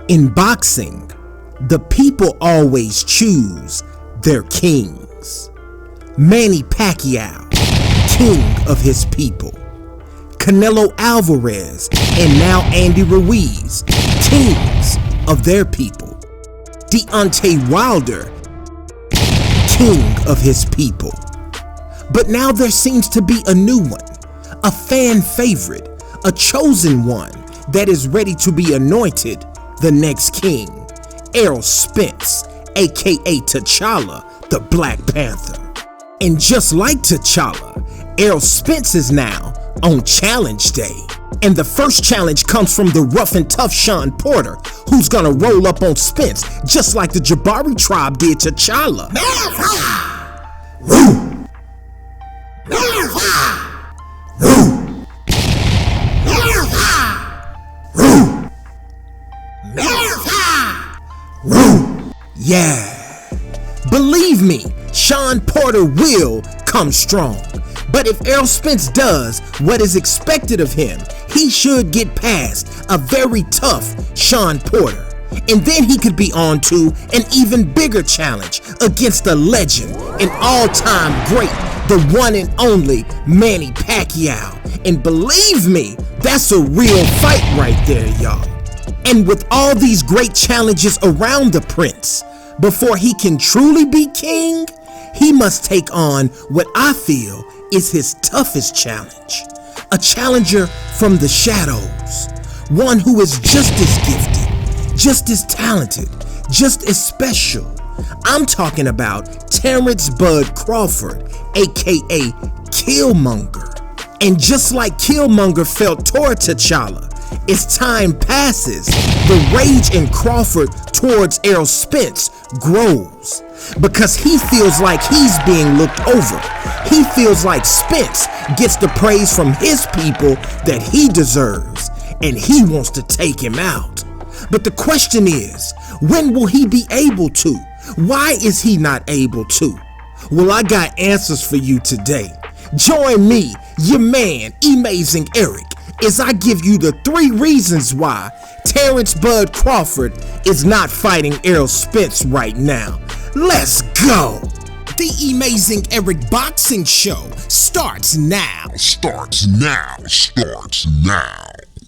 In boxing, the people always choose their kings. Manny Pacquiao, king of his people. Canelo Alvarez and now Andy Ruiz, kings of their people. Deontay Wilder, king of his people. But now there seems to be a new one, a fan favorite, a chosen one that is ready to be anointed the next king, Errol Spence, aka T'Challa, the Black Panther. And just like T'Challa, Errol Spence is now on Challenge Day. And the first challenge comes from the rough and tough Shawn Porter, who's gonna roll up on Spence just like the Jabari tribe did T'Challa. Yeah, believe me, Shawn Porter will come strong. But if Errol Spence does what is expected of him, he should get past a very tough Shawn Porter. And then he could be on to an even bigger challenge against the legend and all-time great, the one and only Manny Pacquiao. And believe me, that's a real fight right there, y'all. And with all these great challenges around the prince, before he can truly be king, he must take on what I feel is his toughest challenge. A challenger from the shadows. One who is just as gifted, just as talented, just as special. I'm talking about Terence Bud Crawford, aka Killmonger. And just like Killmonger felt toward T'Challa, as time passes, the rage in Crawford towards Errol Spence grows. Because he feels like he's being looked over. He feels like Spence gets the praise from his people that he deserves, and he wants to take him out. But the question is, when will he be able to? Why is he not able to? Well, I got answers for you today. Join me, your man, Emazing Eric, as I give you the 3 reasons why Terence Bud Crawford is not fighting Errol Spence right now. Let's go! The Emazing Eric Boxing Show starts now. Starts now.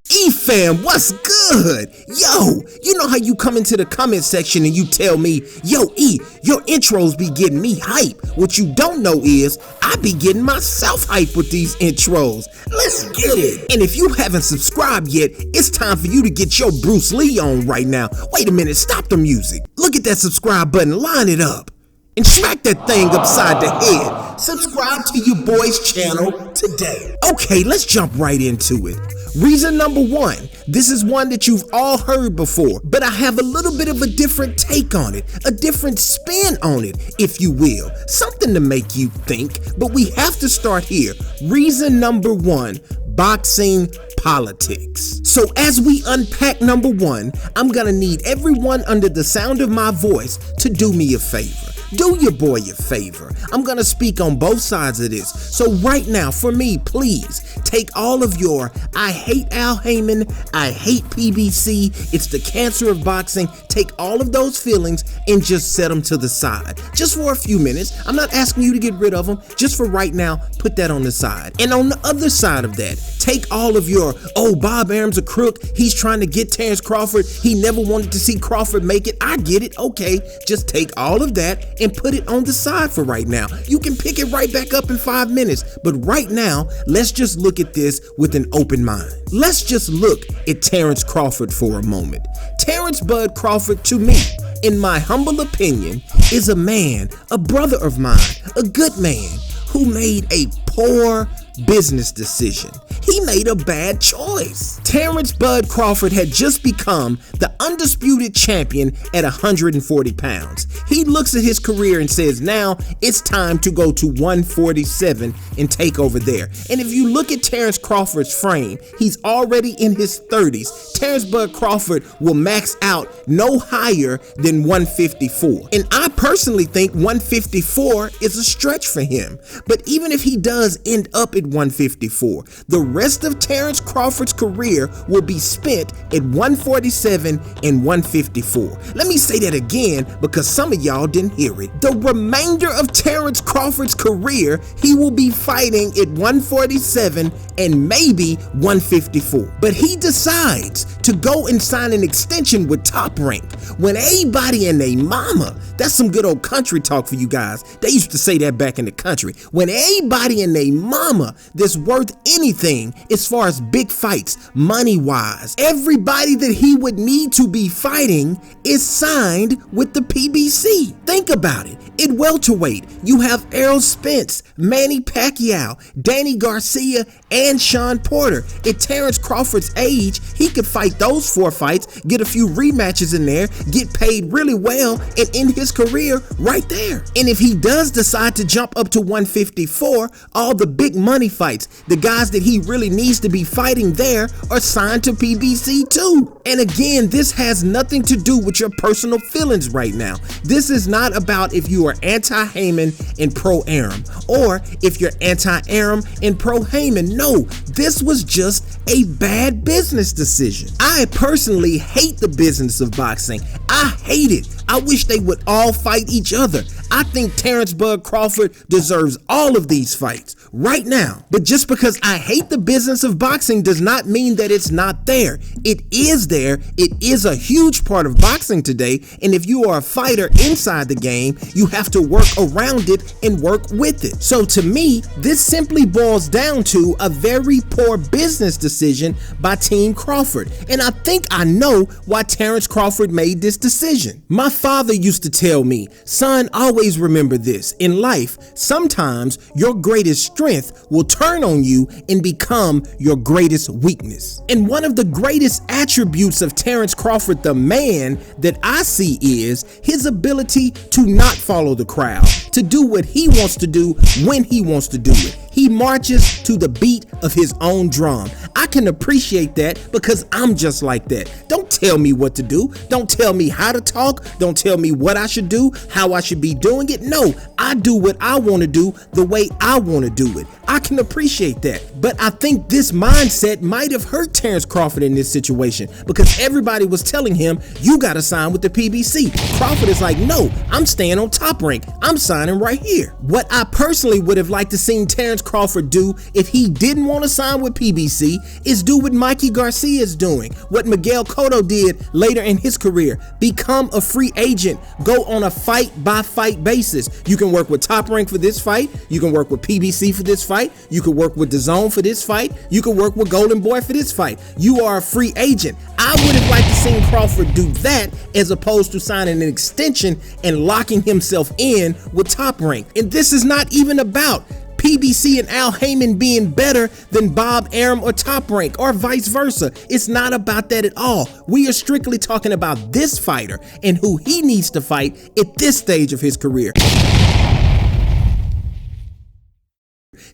E-fam, what's good? Yo, you know how you come into the comment section and you tell me, yo E, your intros be getting me hype. What you don't know is, I be getting myself hype with these intros. Let's get it. And if you haven't subscribed yet, it's time for you to get your Bruce Lee on right now. Wait a minute, stop the music. Look at that subscribe button, line it up. And smack that thing upside the head. Subscribe to your boy's channel today. Okay, let's jump right into it. Reason number 1, this is one that you've all heard before, but I have a little bit of a different take on it, a different spin on it, if you will. Something to make you think, but we have to start here. Reason number 1, boxing politics. So as we unpack number 1, I'm gonna need everyone under the sound of my voice to do me a favor. Do your boy a favor. I'm gonna speak on both sides of this. So right now, for me, please take all of your I hate Al Heyman, I hate PBC, it's the cancer of boxing, take all of those feelings and just set them to the side. Just for a few minutes. I'm not asking you to get rid of them. Just for right now, put that on the side. And on the other side of that, take all of your, oh, Bob Arum's a crook, he's trying to get Terence Crawford, he never wanted to see Crawford make it. I get it. Okay, just take all of that and put it on the side for right now. You can pick it right back up in 5 minutes, but right now, let's just look at this with an open mind. Let's just look at Terence Crawford for a moment. Terence Bud Crawford, to me, in my humble opinion, is a man, a brother of mine, a good man who made a poor business decision. He made a bad choice. Terence Bud Crawford had just become the undisputed champion at 140 pounds. He looks at his career and says, now it's time to go to 147 and take over there. And if you look at Terence Crawford's frame, he's already in his 30s. Terence Bud Crawford will max out no higher than 154. And I personally think 154 is a stretch for him. But even if he does end up at 154. The rest of Terence Crawford's career will be spent at 147 and 154. Let me say that again because some of y'all didn't hear it. The remainder of Terence Crawford's career, he will be fighting at 147 and maybe 154. But he decides to go and sign an extension with Top Rank when everybody and they mama, that's some good old country talk for you guys. They used to say that back in the country. When everybody and they mama that's worth anything as far as big fights, money-wise, everybody that he would need to be fighting is signed with the PBC. Think about it. At welterweight, you have Errol Spence, Manny Pacquiao, Danny Garcia, and Shawn Porter. At Terence Crawford's age, he could fight those 4 fights, get a few rematches in there, get paid really well, and end his career right there. And if he does decide to jump up to 154, all the big money fights, the guys that he really needs to be fighting there are signed to PBC too. And again, this has nothing to do with your personal feelings right now. This is not about if you are anti-Heyman and pro-Arum, or if you're anti-Arum and pro-Heyman. No, this was just a bad business decision. I personally hate the business of boxing. I hate it. I wish they would all fight each other. I think Terence Bud Crawford deserves all of these fights right now. But just because I hate the business of boxing does not mean that it's not there. It is there. It is a huge part of boxing today. And if you are a fighter inside the game, you have to work around it and work with it. So to me, this simply boils down to a very poor business decision by Team Crawford. And I think I know why Terence Crawford made this decision. My father used to tell me, son, always remember this. In life, sometimes your greatest strength will turn on you and become your greatest weakness. And one of the greatest attributes of Terence Crawford, the man, that I see is his ability to not follow the crowd, to do what he wants to do when he wants to do it. He marches to the beat of his own drum. I can appreciate that because I'm just like that. Don't tell me what to do. Don't tell me how to talk. Don't tell me what I should do, how I should be doing it. No, I do what I want to do the way I want to do it. I can appreciate that. But I think this mindset might have hurt Terence Crawford in this situation because everybody was telling him, you got to sign with the PBC. Crawford is like, no, I'm staying on Top Rank. I'm signing right here. What I personally would have liked to seen Terence Crawford do if he didn't want to sign with PBC is do what Mikey Garcia is doing, what Miguel Cotto did later in his career. Become a free agent. Go on a fight-by-fight basis. You can work with Top Rank for this fight. You can work with PBC for this fight. You can work with DAZN for this fight. You can work with Golden Boy for this fight. You are a free agent. I would have liked to see Crawford do that as opposed to signing an extension and locking himself in with Top Rank. And this is not even about PBC and Al Heyman being better than Bob Arum or Top Rank or vice versa. It's not about that at all. We are strictly talking about this fighter and who he needs to fight at this stage of his career.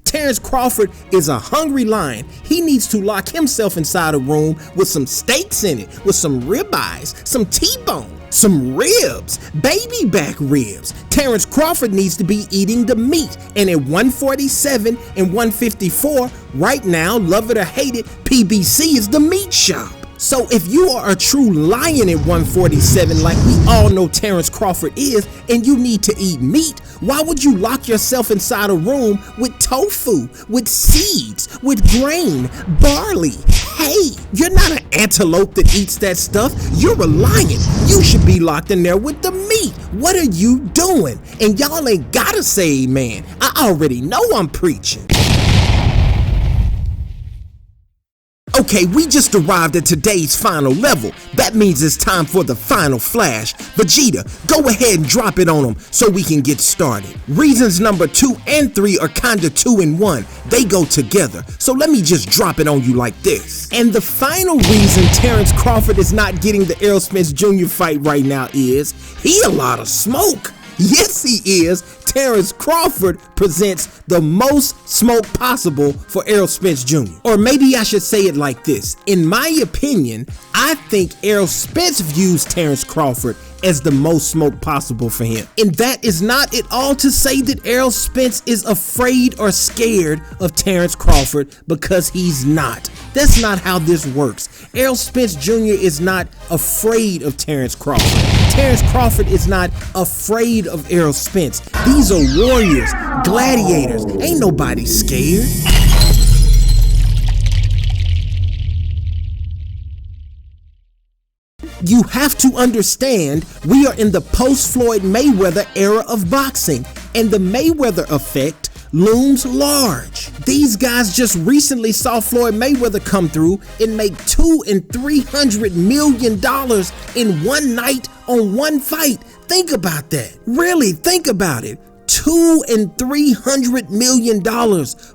Terence Crawford is a hungry lion. He needs to lock himself inside a room with some steaks in it, with some ribeyes, some T-bone, some ribs, baby back ribs. Terence Crawford needs to be eating the meat. And at 147 and 154, right now, love it or hate it, PBC is the meat shop. So if you are a true lion at 147 like we all know Terence Crawford is, and you need to eat meat, why would you lock yourself inside a room with tofu, with seeds, with grain, barley? Hey, you're not an antelope that eats that stuff. You're a lion. You should be locked in there with the meat. What are you doing? And y'all ain't gotta say amen. I already know I'm preaching. Okay, we just arrived at today's final level. That means it's time for the final flash. Vegeta, go ahead and drop it on them so we can get started. Reasons number 2 and 3 are kinda 2 in 1. They go together. So let me just drop it on you like this. And the final reason Terence Crawford is not getting the Errol Spence Jr. fight right now is he a lot of smoke. Yes, he is. Terence Crawford presents the most smoke possible for Errol Spence Jr. Or maybe I should say it like this. In my opinion, I think Errol Spence views Terence Crawford as the most smoke possible for him. And that is not at all to say that Errol Spence is afraid or scared of Terence Crawford, because he's not. That's not how this works. Errol Spence Jr. is not afraid of Terence Crawford. Terence Crawford is not afraid of Errol Spence. These are warriors, gladiators. Ain't nobody scared. You have to understand, we are in the post-Floyd Mayweather era of boxing, and the Mayweather effect looms large. These guys just recently saw Floyd Mayweather come through and make $200 and $300 million in one night on one fight. Think about that. Really, think about it. $200 and $300 million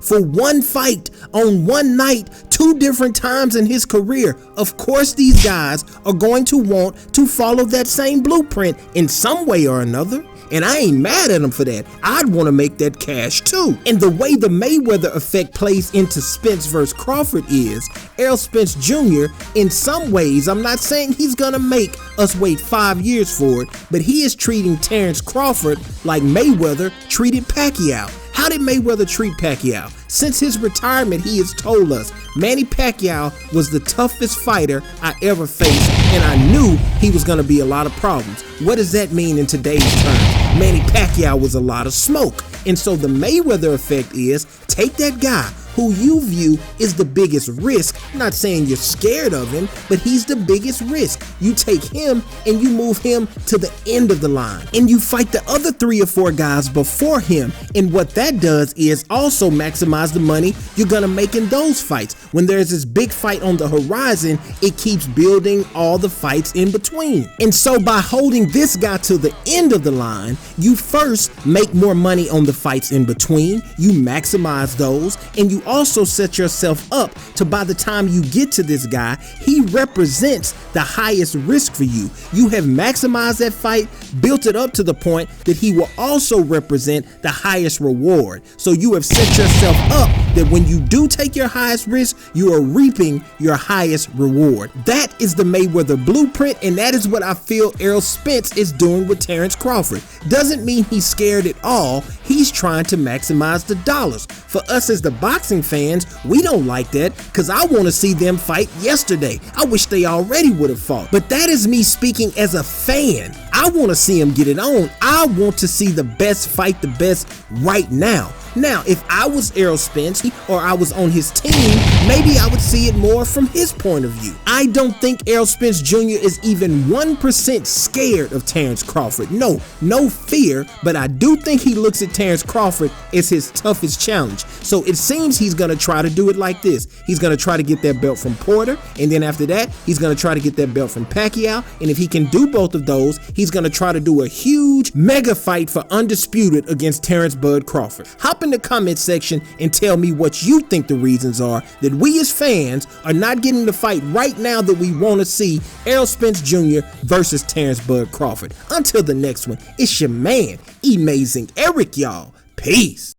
for one fight on one night, 2 different times in his career. Of course, these guys are going to want to follow that same blueprint in some way or another. And I ain't mad at him for that. I'd want to make that cash too. And the way the Mayweather effect plays into Spence versus Crawford is, Errol Spence Jr., in some ways, I'm not saying he's gonna make us wait 5 years for it, but he is treating Terence Crawford like Mayweather treated Pacquiao. How did Mayweather treat Pacquiao? Since his retirement, he has told us, Manny Pacquiao was the toughest fighter I ever faced, and I knew he was going to be a lot of problems. What does that mean in today's terms? Manny Pacquiao was a lot of smoke. And so the Mayweather effect is, take that guy who you view is the biggest risk. I'm not saying you're scared of him, but he's the biggest risk. You take him and you move him to the end of the line, and you fight the other 3 or 4 guys before him. And what that does is also maximize the money you're gonna make in those fights. When there's this big fight on the horizon, it keeps building all the fights in between. And so by holding this guy to the end of the line, you first make more money on the fights in between, you maximize those, and you also set yourself up to, by the time you get to this guy, he represents the highest risk for you. You have maximized that fight, built it up to the point that he will also represent the highest reward. So you have set yourself up that when you do take your highest risk, you are reaping your highest reward. That is the Mayweather blueprint, and that is what I feel Errol Spence is doing with Terence Crawford. Doesn't mean he's scared at all. He's trying to maximize the dollars. For us as the boxing fans, we don't like that, because I want to see them fight yesterday. I wish they already would have fought. But that is me speaking as a fan. I want to see him get it on. I want to see the best fight the best right now. Now, if I was Errol Spence or I was on his team, maybe I would see it more from his point of view. I don't think Errol Spence Jr. is even 1% scared of Terence Crawford. No fear, but I do think he looks at Terence Crawford as his toughest challenge. So it seems he's going to try to do it like this. He's going to try to get that belt from Porter, and then after that, he's going to try to get that belt from Pacquiao, and if he can do both of those, he's going to try to do a huge mega fight for undisputed against Terence Bud Crawford. Hop in the comment section and tell me what you think the reasons are that we as fans are not getting the fight right now that we want to see, Errol Spence Jr. versus Terence Bud Crawford. Until the next one, it's your man, Emazing Eric, y'all. Peace.